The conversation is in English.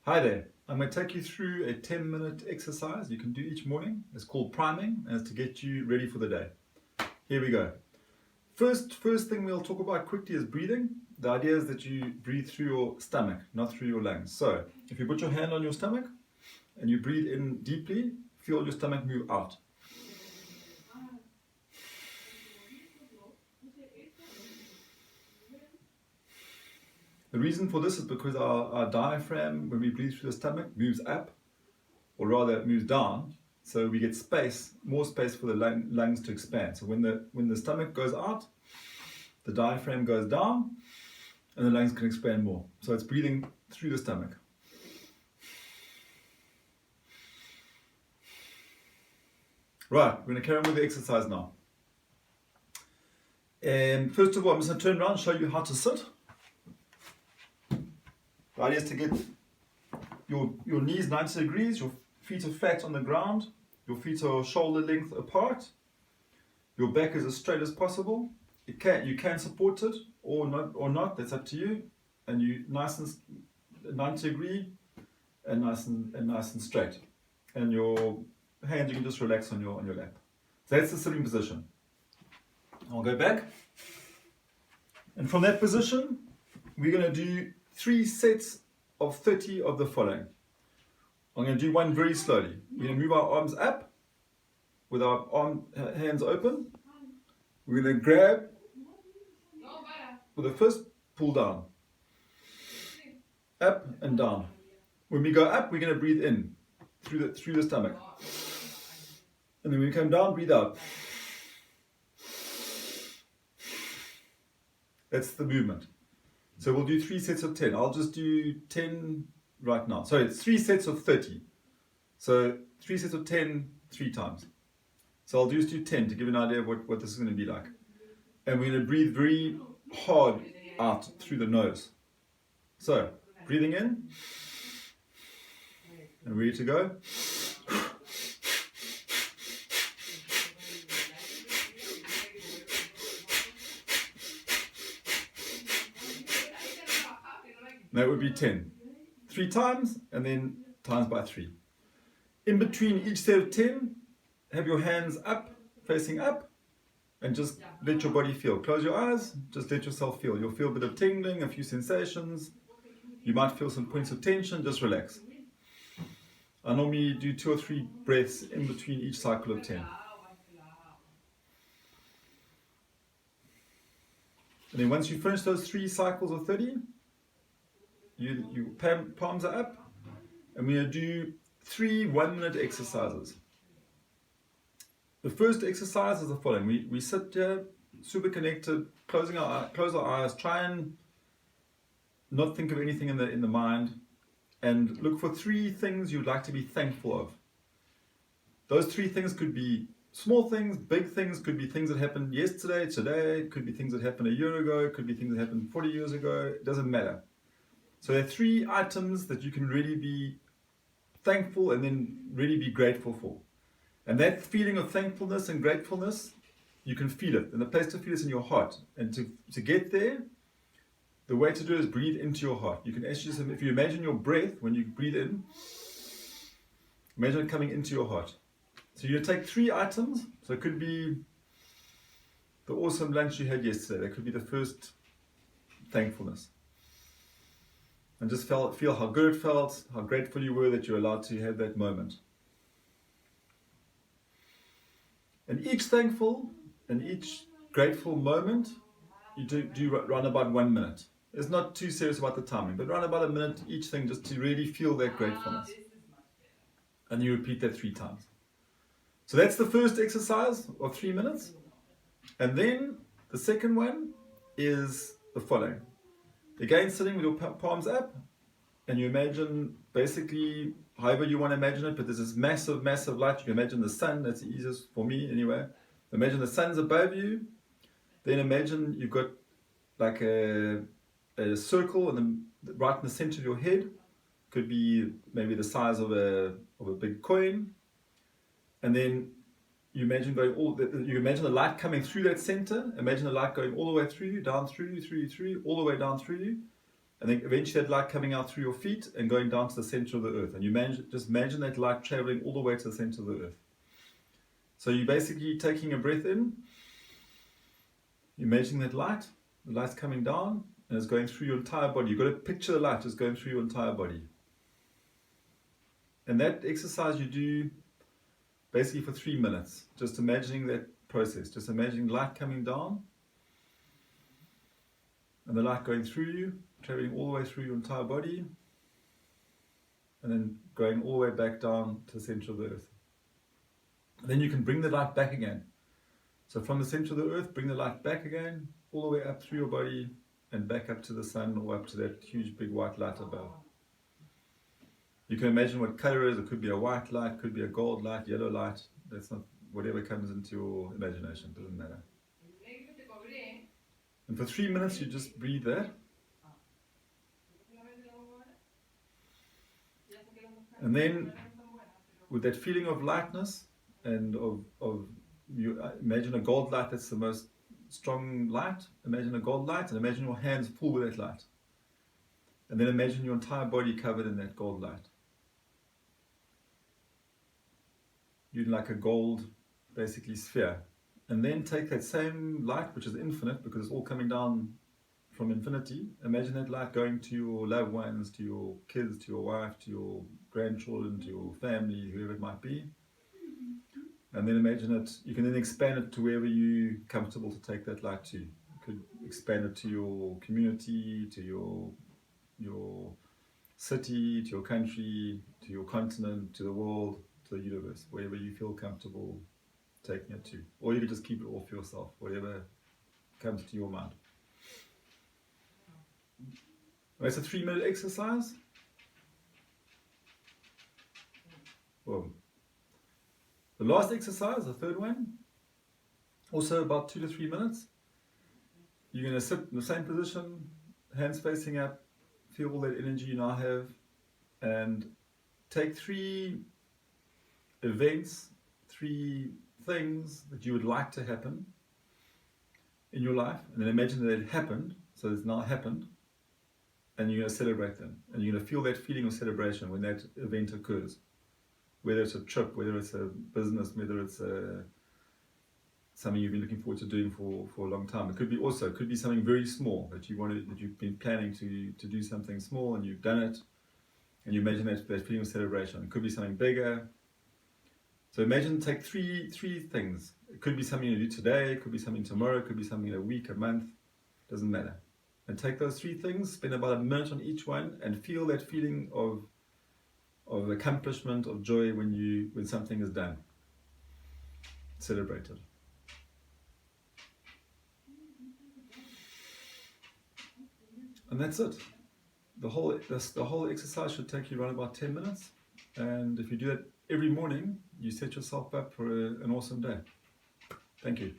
Hi there. I'm going to take you through a 10-minute exercise you can do each morning. It's called priming and it's to get you ready for the day. Here we go. First thing we'll talk about quickly is breathing. The idea is that you breathe through your stomach, not through your lungs. So if you put your hand on your stomach and you breathe in deeply, feel your stomach move out. The reason for this is because our diaphragm, when we breathe through the stomach, moves up, or rather it moves down, so we get space, more space for the lungs to expand. So when the stomach goes out, the diaphragm goes down, and the lungs can expand more. So it's breathing through the stomach. Right, we're going to carry on with the exercise now. And first of all, I'm just going to turn around and show you how to sit. The idea is to get your knees 90 degrees, your feet are flat on the ground, your feet are shoulder length apart, your back is as straight as possible. You can support it or not, that's up to you. And you nice and 90 degree and nice and straight. And your hands you can just relax on your lap. So that's the sitting position. I'll go back. And from that position, we're going to do 3 sets of 30 of the following. I'm going to do one very slowly. We're going to move our arms up with our hands open. We're going to grab with the first pull down. Up and down. When we go up, we're going to breathe in through the stomach. And then when we come down, breathe out. That's the movement. So we'll do 3 sets of 10. I'll just do 10 right now. Sorry, it's 3 sets of 30. So 3 sets of 10, 3 times. So I'll just do 10 to give you an idea of what this is going to be like. And we're going to breathe very hard out through the nose. So, breathing in. And ready to go. That would be 10. 3 times and then times by 3. In between each set of 10, have your hands up, facing up, and just let your body feel. Close your eyes, just let yourself feel. You'll feel a bit of tingling, a few sensations. You might feel some points of tension, just relax. I normally do 2 or 3 breaths in between each cycle of 10. And then once you finish those 3 cycles of 30, your palms are up, and we're going to do 3 1-minute exercises. The first exercise is the following. We sit here, super connected, close our eyes, try and not think of anything in the mind, and look for 3 things you'd like to be thankful of. Those 3 things could be small things, big things, could be things that happened yesterday, today, could be things that happened a year ago, could be things that happened 40 years ago, it doesn't matter. So there are 3 items that you can really be thankful and then really be grateful for. And that feeling of thankfulness and gratefulness, you can feel it. And the place to feel it is in your heart. And to get there, the way to do it is breathe into your heart. You can actually, if you imagine your breath, when you breathe in, imagine it coming into your heart. So you take 3 items. So it could be the awesome lunch you had yesterday. That could be the first thankfulness. And just feel how good it felt, how grateful you were that you're allowed to have that moment. And each thankful and each grateful moment, you do run about 1 minute. It's not too serious about the timing, but run about a minute each thing just to really feel that gratefulness. And you repeat that 3 times. So that's the first exercise of 3 minutes. And then the second one is the following. Again, sitting with your palms up, and you imagine basically however you want to imagine it, but there's this massive, massive light. You can imagine the sun, that's the easiest for me anyway. Imagine the sun's above you, then imagine you've got like a circle right in the center of your head. Could be maybe the size of a big coin. And then you imagine you imagine the light coming through that center. Imagine the light going all the way through you, down through you, all the way down through you. And then eventually that light coming out through your feet and going down to the center of the earth. And you just imagine that light traveling all the way to the center of the earth. So you're basically taking a breath in, imagining that light, the light's coming down and it's going through your entire body. You've got to picture the light just going through your entire body. And that exercise you do basically for 3 minutes, just imagining that process, just imagining light coming down and the light going through you, traveling all the way through your entire body, and then going all the way back down to the center of the earth. And then you can bring the light back again. So from the center of the earth, bring the light back again, all the way up through your body and back up to the sun or up to that huge big white light above. You can imagine what color it is. It could be a white light, could be a gold light, yellow light. That's not whatever comes into your imagination, doesn't matter. And for 3 minutes, you just breathe that. And then, with that feeling of lightness and of you imagine a gold light that's the most strong light. Imagine a gold light and imagine your hands full with that light. And then imagine your entire body covered in that gold light. You're like a gold, basically, sphere. And then take that same light, which is infinite, because it's all coming down from infinity. Imagine that light going to your loved ones, to your kids, to your wife, to your grandchildren, to your family, whoever it might be. And then imagine it, you can then expand it to wherever you're comfortable to take that light to. You could expand it to your community, to your city, to your country, to your continent, to the world, to the universe, wherever you feel comfortable taking it to. Or you could just keep it all for yourself, whatever comes to your mind. Well, it's a 3-minute exercise. Well, the last exercise, the third one, also about 2 to 3 minutes. You're going to sit in the same position, hands facing up, feel all that energy you now have, and take 3 events, 3 things that you would like to happen in your life, and then imagine that it happened, so it's now happened, and you're going to celebrate them. And you're going to feel that feeling of celebration when that event occurs. Whether it's a trip, whether it's a business, whether it's something you've been looking forward to doing for a long time. It could be something very small that you've been planning to do something small and you've done it, and you imagine that feeling of celebration. It could be something bigger. So imagine, take 3 things. It could be something you do today, it could be something tomorrow, it could be something in a week, a month, doesn't matter. And take those 3 things, spend about a minute on each one, and feel that feeling of accomplishment, of joy when something is done. Celebrate it. And that's it. The whole exercise should take you around about 10 minutes. And if you do that every morning, you set yourself up for an awesome day. Thank you.